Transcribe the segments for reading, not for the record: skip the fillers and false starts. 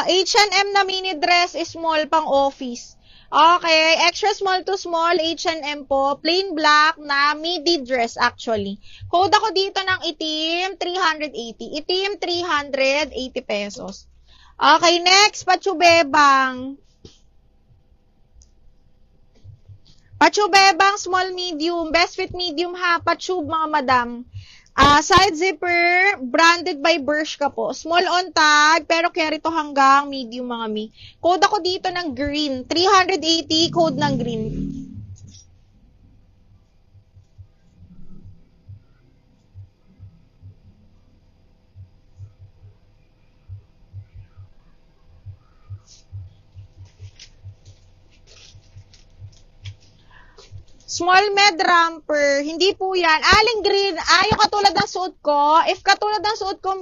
H&M na mini dress, small pang office. Okay, extra small to small, H&M po. Plain black na midi dress actually. Code ako dito ng itim, 380. Itim, 380 pesos. Okay, next, Pachubebang. Pachubebang, small, medium. Best fit medium ha, Pachub mga madam. Side zipper, branded by Bershka po. Small on tag, pero carry to hanggang medium mga mi. Code ako dito ng green. 380, code ng green. Small med romper. Hindi po yan. Aling green. Yung katulad ng suot ko. If katulad ng suot ko,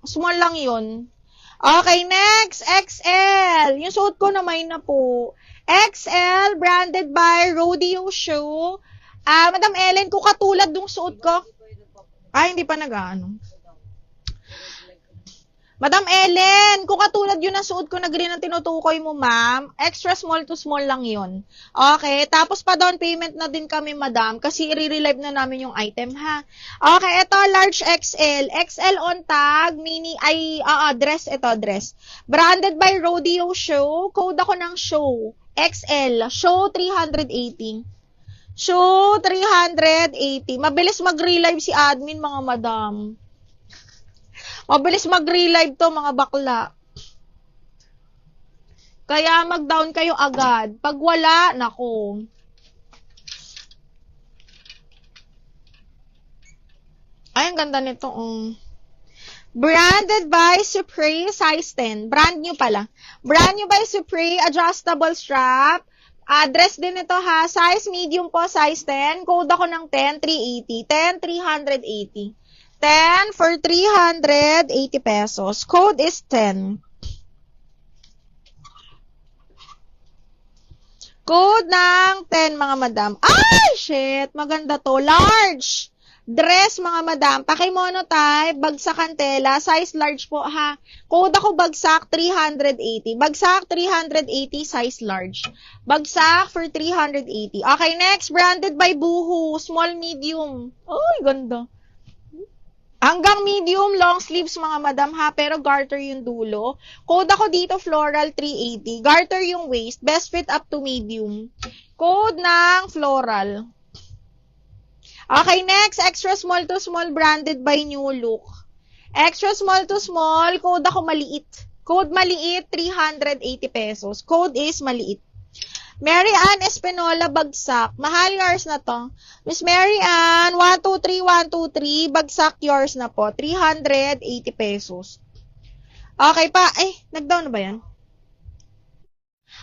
small lang yun. Okay, next. XL. Yung suot ko naman na po. XL, branded by Rodeo Shoe. Madam Ellen, kung katulad ng suot ko. Hindi pa nag-ano. Madam Ellen, kung katulad yun ang suot ko na green ang tinutukoy mo, ma'am, extra small to small lang yun. Okay, tapos pa down payment na din kami, madam, kasi i-relive na namin yung item, ha? Okay, ito, large XL. XL on tag, dress, ito, dress. Branded by Rodeo Show, code ako ng show. XL, show 380. Show 380. Mabilis mag-relive si admin, mga madam. Mabilis mag-relive to, mga bakla. Kaya mag-down kayo agad. Pag wala, nako. Ay, ang ganda nito. Branded by Supre, size 10. Brand new pala. Brand new by Supre, adjustable strap. Dress din ito ha. Size medium po, size 10. Code ako ng 10, 380. 10, 380. 10 for 380 pesos. Code is 10. Code ng 10, mga madam. Ay, shit! Maganda to. Large! Dress, mga madam. Pakimonotype, bagsakan tela. Size large po, ha. Code ako bagsak, 380. Bagsak, 380, size large. Bagsak for 380. Okay, next. Branded by Boohoo. Small, medium. Ay, ganda. Hanggang medium, long sleeves, mga madam, ha, pero garter yung dulo. Code ako dito, floral 380. Garter yung waist, best fit up to medium. Code ng floral. Okay, next, extra small to small, branded by New Look. Extra small to small, code ako maliit. Code maliit, 380 pesos. Code is maliit. Mary Ann Espinola, bagsak. Mahal, yours na to. Miss Mary Ann, 123, 123, bagsak, yours na po. 380 pesos. Okay pa. Nag-down na ba yan?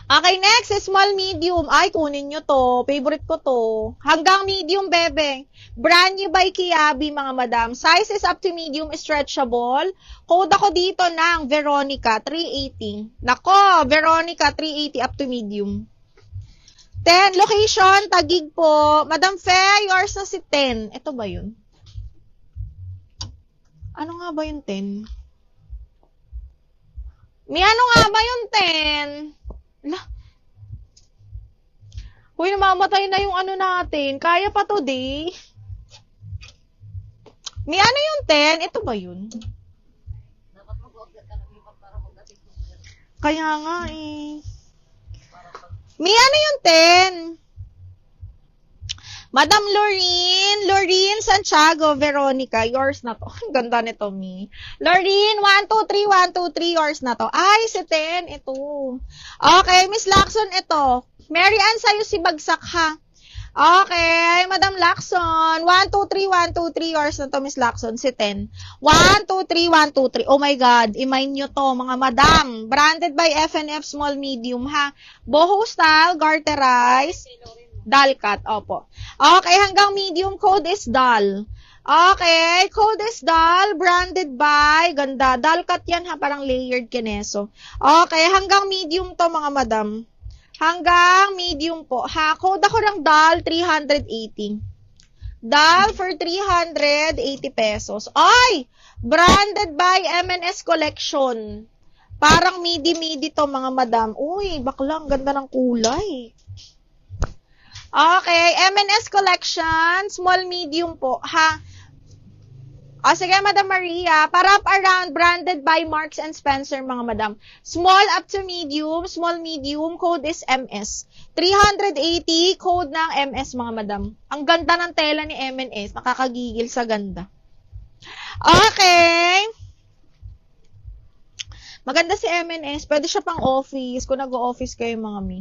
Okay, next, small, medium. Ay, kunin nyo to. Favorite ko to. Hanggang medium, bebe. Brand new by Kiabi, mga madam. Size is up to medium, stretchable. Code ako dito ng Veronica, 380. Nako, Veronica, 380 up to medium. 10. Location, Taguig po. Madam Fe, yours na si 10. Ito ba yun? Ano nga ba yung 10? Ano nga ba yung 10? Uy, namamatay na yung ano natin. Kaya pa today. Ano yung 10? Ito ba yun? Kaya nga ano yung 10? Madam Lorene Santiago, Veronica, yours na to. Ang ganda nito, Lorene, 123, 123, yours na to. Ay, si 10, ito. Okay, Miss Lacson, ito. Mary Ann, sa'yo si bagsak, ha? Okay, Madam Lacson, 123, 123, yours na to, Miss Lacson, si 10. 123, 123. Oh my God, i-mind nyo to, mga madam. Branded by FNF, small, medium, ha? Boho style, garterized, doll cut, opo. Okay, hanggang medium, code is doll. Okay, code is doll, branded by, ganda, doll cut yan, ha? Parang layered kineso. Okay, hanggang medium to, mga madam. Hanggang medium po. Ha, code ako ng doll, 380. Doll for 380 pesos. Ay! Branded by M&S Collection. Parang midi-midi to, mga madam. Uy, bakla, ang ganda ng kulay. Okay, M&S collection, small medium po, ha? O, sige, Madam Maria, para around, branded by Marks and Spencer, mga madam. Small up to medium, small medium, code is MS. 380, code ng MS, mga madam. Ang ganda ng tela ni M&S, nakakagigil sa ganda. Okay. Maganda si M&S, pwede siya pang office, kung nag-office kayo, mga mi.